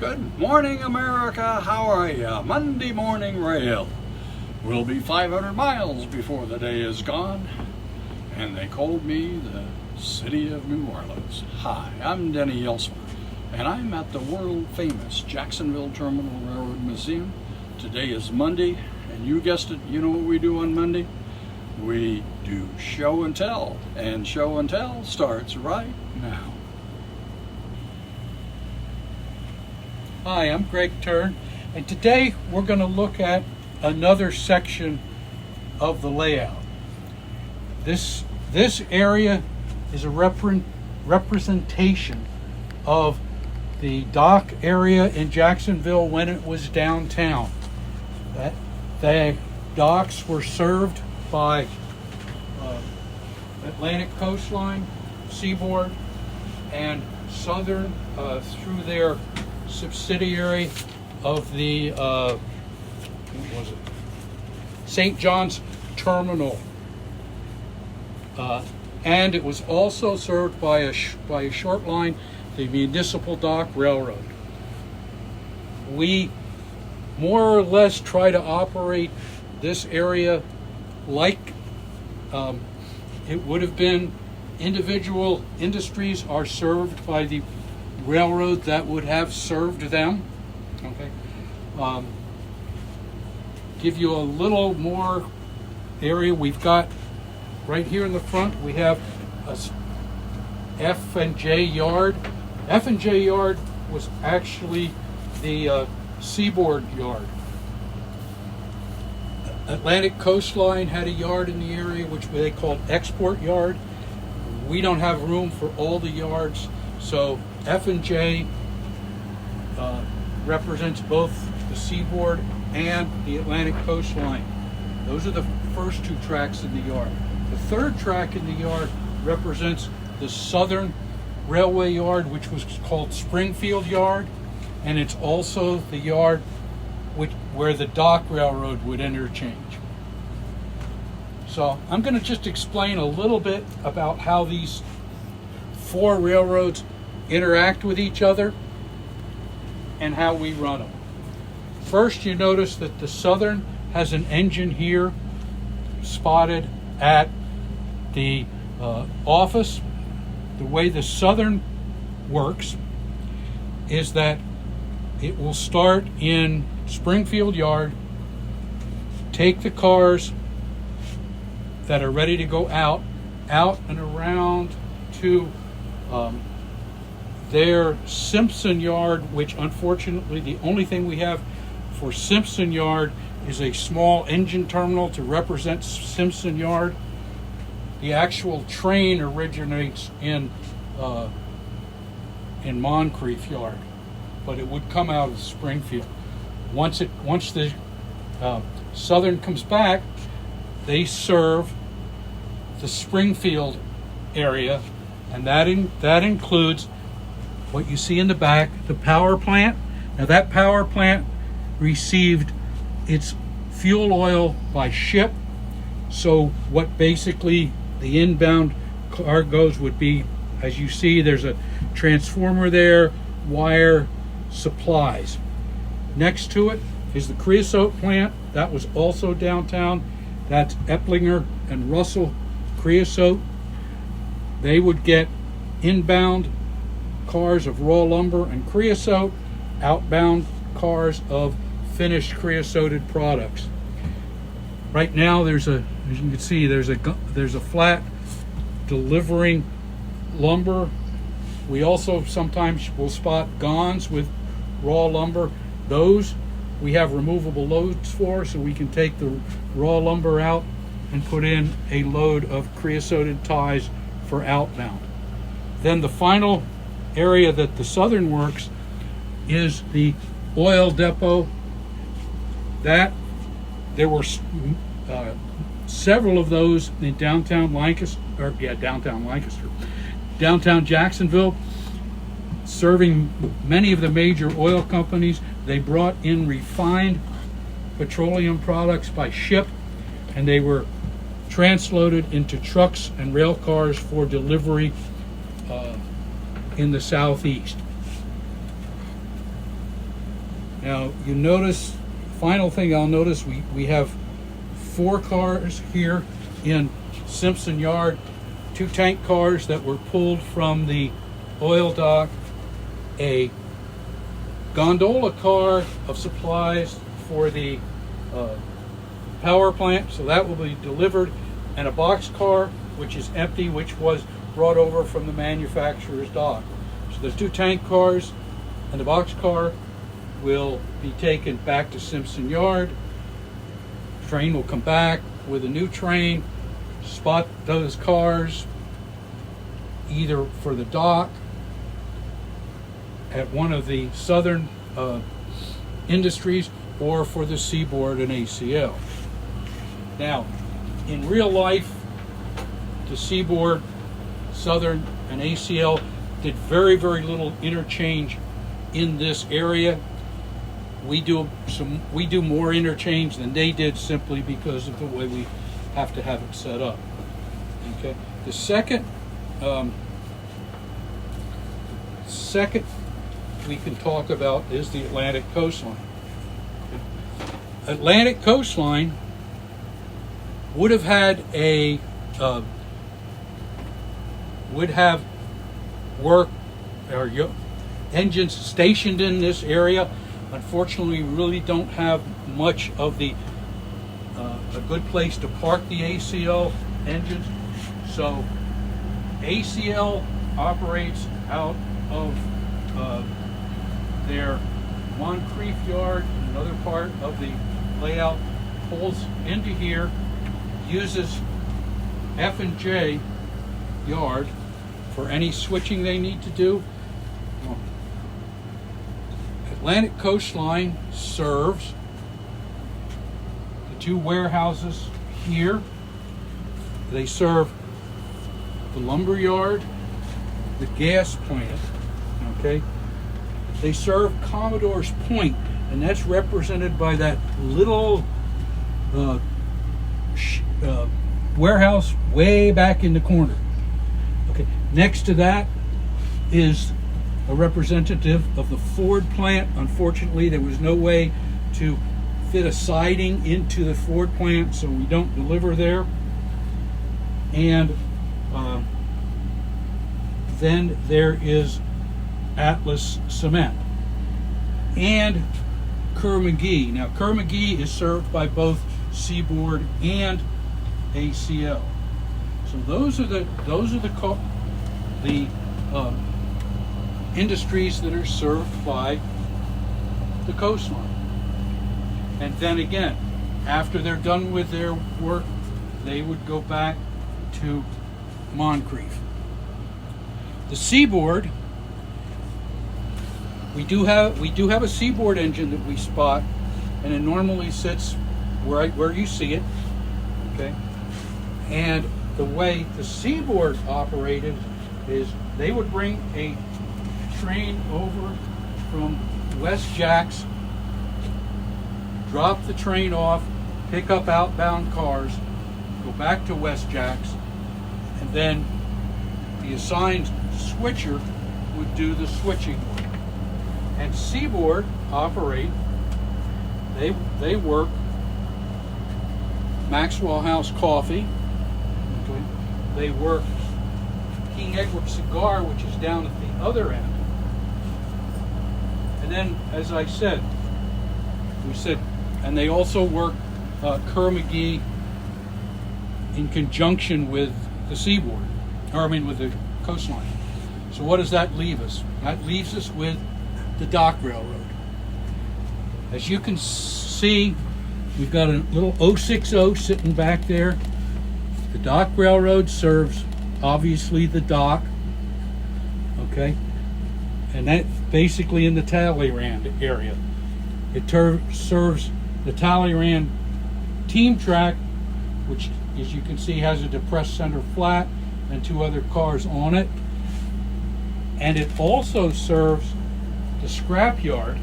Good morning, America. How are ya? Monday morning rail. We'll be 500 miles before the day is gone. And they called me the city of New Orleans. Hi, I'm Denny Jelsma, and I'm at the world famous Jacksonville Terminal Railroad Museum. Today is Monday, and you guessed it, you know what we do on Monday? We do show and tell starts right now. Hi, I'm Greg Turn, and today we're going to look at another section of the layout. This area is a representation of the dock area in Jacksonville when it was downtown. The docks were served by Atlantic Coastline, Seaboard, and Southern through their subsidiary of the St. John's Terminal, and it was also served by a short line, the Municipal Dock Railroad. We more or less try to operate this area like it would have been. Individual industries are served by the railroad that would have served them. Okay. Give you a little more area. We've got right here in the front, we have a F&J yard. F&J yard was actually the Seaboard yard. Atlantic Coastline had a yard in the area which they called Export Yard. We don't have room for all the yards, so F&J represents both the Seaboard and the Atlantic Coastline. Those are the first two tracks in the yard. The third track in the yard represents the Southern Railway Yard, which was called Springfield Yard, and it's also the yard where the Dock Railroad would interchange. So I'm going to just explain a little bit about how these four railroads interact with each other and how we run them. First, you notice that the Southern has an engine here spotted at the office. The way the Southern works is that it will start in Springfield Yard, take the cars that are ready to go out and around to their Simpson Yard, which unfortunately the only thing we have for Simpson Yard is a small engine terminal to represent Simpson Yard. The actual train originates in Moncrief Yard, but it would come out of Springfield. Once the Southern comes back, they serve the Springfield area, and that includes what you see in the back, the power plant. Now that power plant received its fuel oil by ship, so what basically the inbound cargoes would be, as you see, there's a transformer there, wire, supplies. Next to it is the creosote plant. That was also downtown. That's Epplinger and Russell Creosote. They would get inbound cars of raw lumber and creosote, outbound cars of finished creosoted products. Right now, as you can see, there's a flat delivering lumber. We also sometimes will spot gonds with raw lumber. Those we have removable loads for, so we can take the raw lumber out and put in a load of creosoted ties for outbound. Then the final area that the Southern works is the oil depot. That there were several of those in downtown Jacksonville, serving many of the major oil companies. They brought in refined petroleum products by ship, and they were transloaded into trucks and rail cars for delivery in the southeast. Now you notice, final thing I'll notice, we have 4 cars here in Simpson Yard, 2 tank cars that were pulled from the oil dock, a gondola car of supplies for the power plant, so that will be delivered, and a box car which is empty, which was brought over from the manufacturer's dock. So the 2 tank cars and the box car will be taken back to Simpson Yard. Train will come back with a new train, spot those cars either for the dock at one of the southern industries or for the Seaboard and ACL. Now, in real life, the Seaboard, Southern, and ACL did very, very little interchange in this area. We do more interchange than they did, simply because of the way we have to have it set up. Okay. The second we can talk about is the Atlantic coastline. Atlantic coastline would have had a would have work or engines stationed in this area. Unfortunately, we really don't have much of the a good place to park the ACL engines. So ACL operates out of their Moncrief yard, another part of the layout, pulls into here, uses F&J yard for any switching they need to do. Atlantic Coastline serves the 2 warehouses here. They serve the lumber yard, the gas plant, okay? They serve Commodore's Point, and that's represented by that little warehouse way back in the corner. Okay, next to that is a representative of the Ford plant. Unfortunately, there was no way to fit a siding into the Ford plant, so we don't deliver there. And then there is Atlas Cement and Kerr-McGee. Now, Kerr-McGee is served by both Seaboard and ACL. So those are the industries that are served by the coastline. And then again, after they're done with their work, they would go back to Moncrief. The Seaboard, we do have a Seaboard engine that we spot, and it normally sits where you see it. Okay, and the way the Seaboard operated is they would bring a train over from West Jacks, drop the train off, pick up outbound cars, go back to West Jacks, and then the assigned switcher would do the switching work. And Seaboard operate, they work Maxwell House Coffee, okay? They work King Edward Cigar, which is down at the other end. And then, as I said, and they also work Kerr-McGee in conjunction with the Seaboard, with the coastline. So what does that leave us? That leaves us with the Dock Railroad. As you can see, we've got a little 060 sitting back there. The Dock Railroad serves, obviously, the dock, okay? And that's basically in the Talleyrand area. It serves the Talleyrand team track, which, as you can see, has a depressed center flat and 2 other cars on it. And it also serves the scrapyard,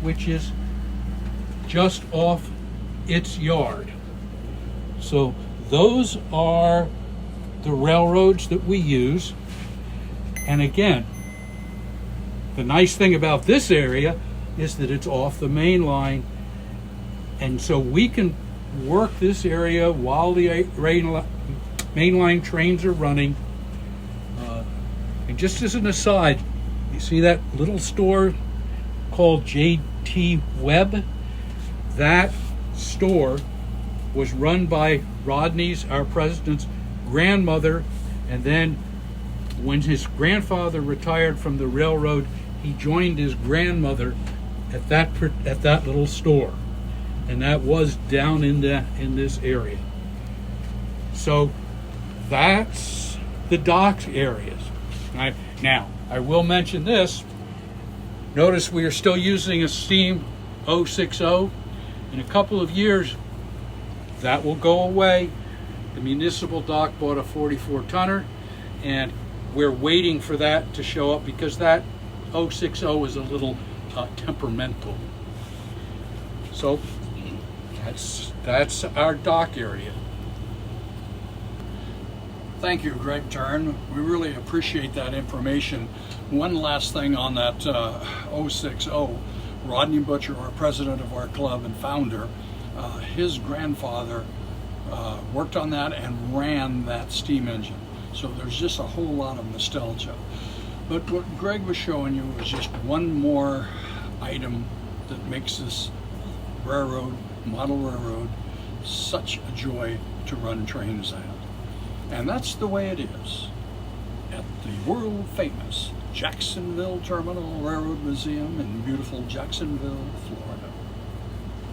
which is just off its yard. So those are the railroads that we use. And again, the nice thing about this area is that it's off the main line, and so we can work this area while the mainline trains are running. And just as an aside, you see that little store called J.T. Webb? That store was run by Rodney's, our president's grandmother, and then when his grandfather retired from the railroad, he joined his grandmother at that little store, and that was down in this area. So that's the docks areas. Now I will mention this. Notice we are still using a steam 060. In a couple of years, that will go away. The Municipal Dock bought a 44-tonner, and we're waiting for that to show up because that 060 is a little temperamental. So that's our dock area. Thank you, Greg Turn. We really appreciate that information. One last thing on that 060. Rodney Butcher, our president of our club and founder, his grandfather worked on that and ran that steam engine. So there's just a whole lot of nostalgia. But what Greg was showing you was just one more item that makes this railroad, model railroad, such a joy to run trains at. And that's the way it is at the world famous Jacksonville Terminal Railroad Museum in beautiful Jacksonville, Florida.